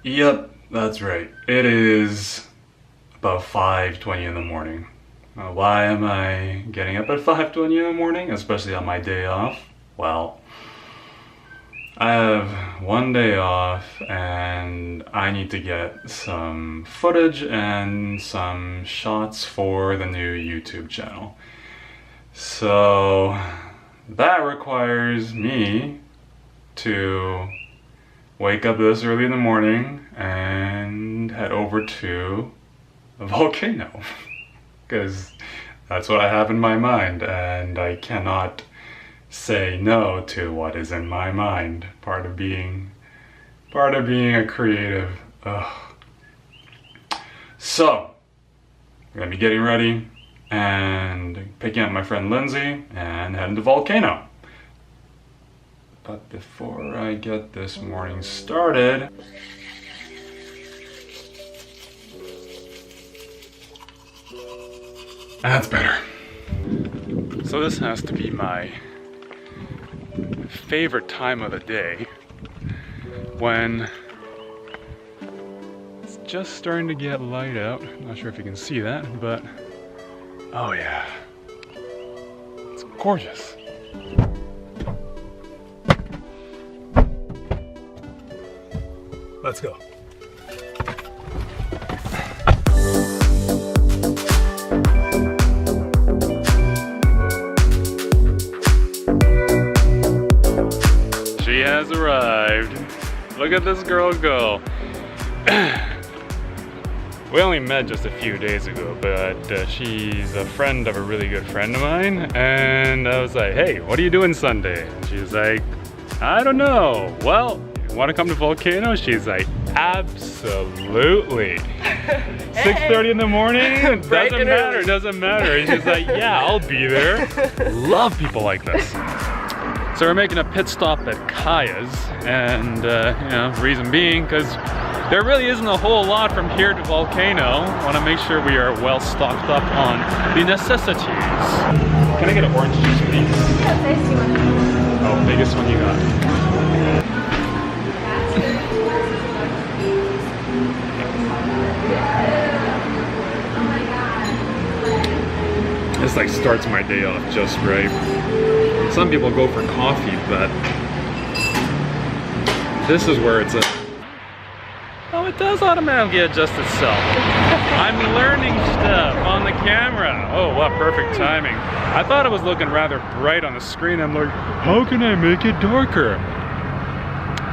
Yep, that's right. It is about 5:20 in the morning. Why am I getting up at 5:20 in the morning, especially on my day off? Well, I have one day off and I need to get some footage and some shots for the new YouTube channel. So that requires me to wake up this early in the morning and head over to a volcano. Because that's what I have in my mind, and I cannot say no to what is in my mind. Part of being a creative. Ugh. So, I'm gonna be getting ready and picking up my friend Lindsay and heading to Volcano. But before I get this morning started, that's better. So this has to be my favorite time of the day, when it's just starting to get light out. Not sure if you can see that, but oh yeah, it's gorgeous. Let's go. She has arrived. Look at this girl go. We only met just a few days ago, but she's a friend of a really good friend of mine, and I was like, hey, what are you doing Sunday? And she's like, I don't know. Well, you want to come to Volcano? She's like, absolutely. 6:30 in the morning? Doesn't matter. And she's like, yeah, I'll be there. Love people like this. So we're making a pit stop at Kaya's, and you know, reason being, because there really isn't a whole lot from here to Volcano. Want to make sure we are well stocked up on the necessities. Can I get an orange juice, please? Yeah, tasty one. Oh, biggest one you got. This like starts my day off just right. Some people go for coffee, but this is where it's at. Oh, it does automatically adjust itself. I'm learning stuff on the camera. Oh, what perfect timing. I thought it was looking rather bright on the screen. I'm like, how can I make it darker?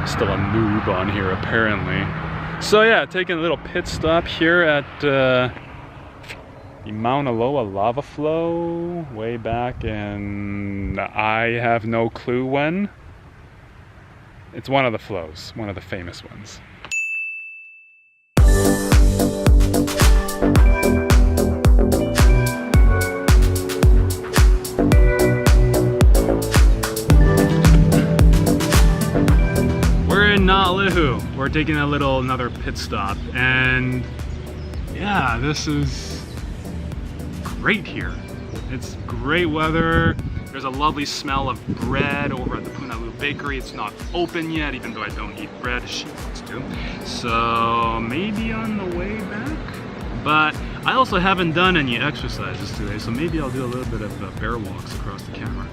Still a noob on here, apparently. So yeah, taking a little pit stop here at the Mauna Loa lava flow way back, and I have no clue when. It's one of the flows, one of the famous ones. We're in Naalehu. We're taking another pit stop, and yeah, this is great here. It's great weather. There's a lovely smell of bread over at the Punalu Bakery. It's not open yet, even though I don't eat bread. She wants to. So maybe on the way back. But I also haven't done any exercises today, so maybe I'll do a little bit of bear walks across the camera.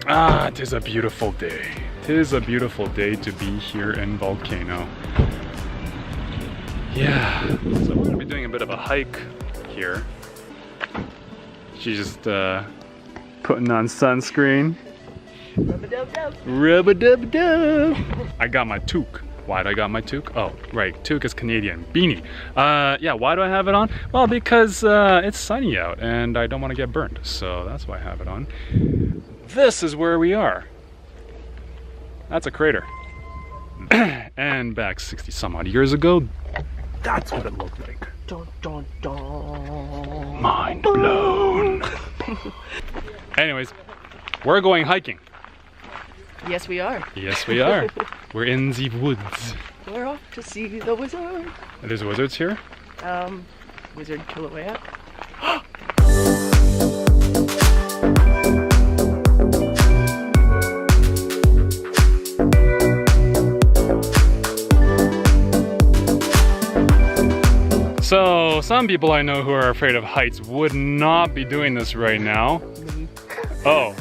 Ah, it is a beautiful day. It is a beautiful day to be here in Volcano. Yeah, so we're gonna be doing a bit of a hike here. She's just putting on sunscreen. Rub-a-dub-dub. Rub-a-dub-dub. I got my toque. Why do I got my toque? Oh, right, toque is Canadian. Beanie. Yeah, why do I have it on? Well, because it's sunny out and I don't want to get burned. So that's why I have it on. This is where we are. That's a crater. And back 60 some odd years ago, that's what it looked like. Dun, dun, dun. Mind blown. Anyways, we're going hiking. Yes, we are. Yes, we are. We're in the woods. We're off to see the wizard. There's wizards here? Wizard Kilauea. So, some people I know who are afraid of heights would not be doing this right now. Me. Oh,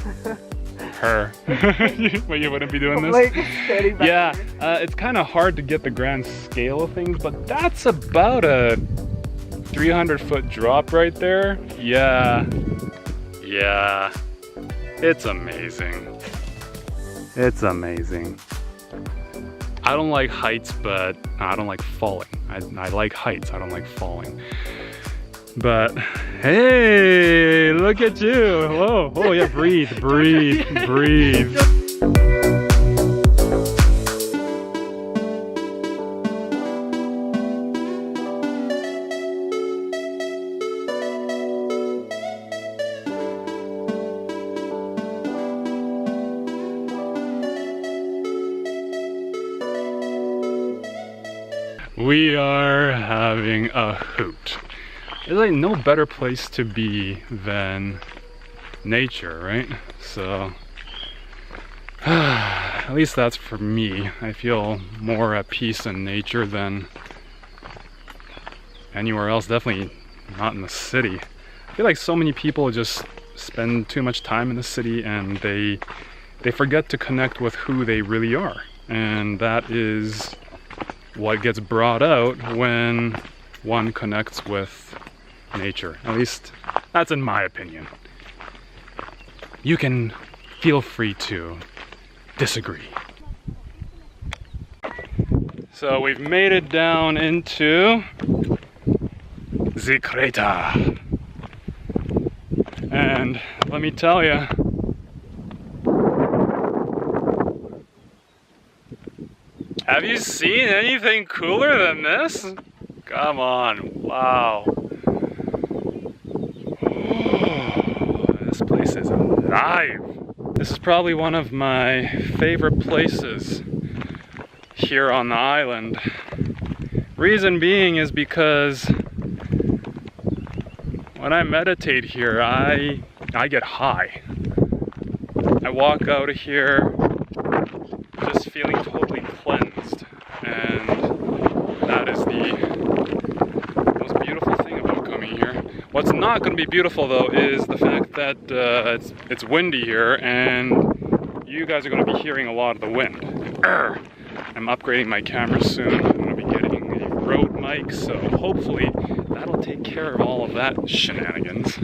her. But you wouldn't be doing this? Like, standing back Yeah, here. it's kind of hard to get the grand scale of things, but that's about a 300-foot drop right there. Yeah. Yeah. It's amazing. It's amazing. I don't like heights, but I don't like falling. I like heights, I don't like falling. But hey, look at you. Whoa, oh yeah, breathe, breathe, breathe. We are having a hoot. There's like no better place to be than nature, right? So, at least that's for me. I feel more at peace in nature than anywhere else, definitely not in the city. I feel like so many people just spend too much time in the city and they forget to connect with who they really are. And that is what gets brought out when one connects with nature. At least that's in my opinion. You can feel free to disagree. So we've made it down into the crater. And let me tell you, have you seen anything cooler than this? Come on, wow. This place is alive. This is probably one of my favorite places here on the island. Reason being is because when I meditate here, I get high. I walk out of here just feeling totally cleansed, and that is the most beautiful thing about coming here. What's not going to be beautiful though is the fact that it's windy here, and you guys are going to be hearing a lot of the wind. I'm upgrading my camera soon. I'm going to be getting a Rode mic, so hopefully that'll take care of all of that shenanigans.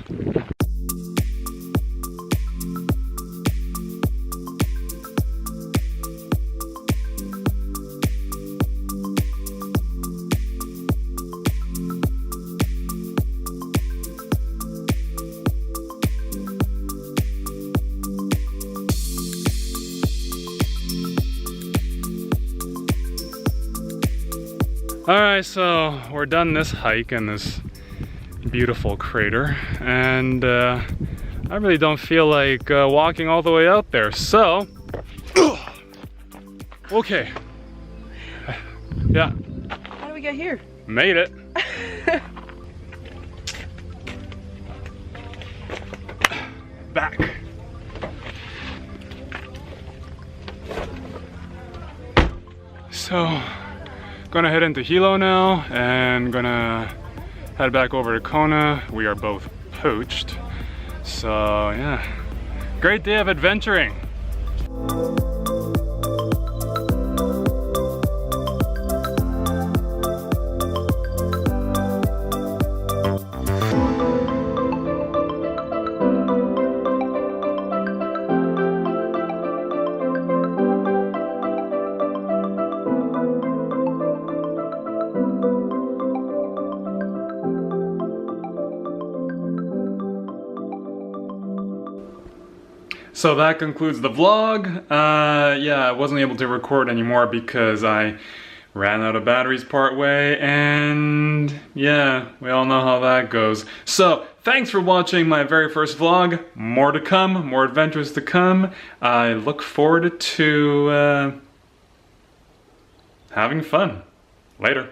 Alright, so we're done this hike in this beautiful crater, and I really don't feel like walking all the way out there, so okay. Yeah. How do we get here? Made it. Back. So, gonna head into Hilo now and gonna head back over to Kona. We are both poached. So yeah, great day of adventuring. So that concludes the vlog. Yeah, I wasn't able to record anymore because I ran out of batteries part way, and yeah, we all know how that goes. So thanks for watching my very first vlog. More to come, more adventures to come. I look forward to having fun. Later.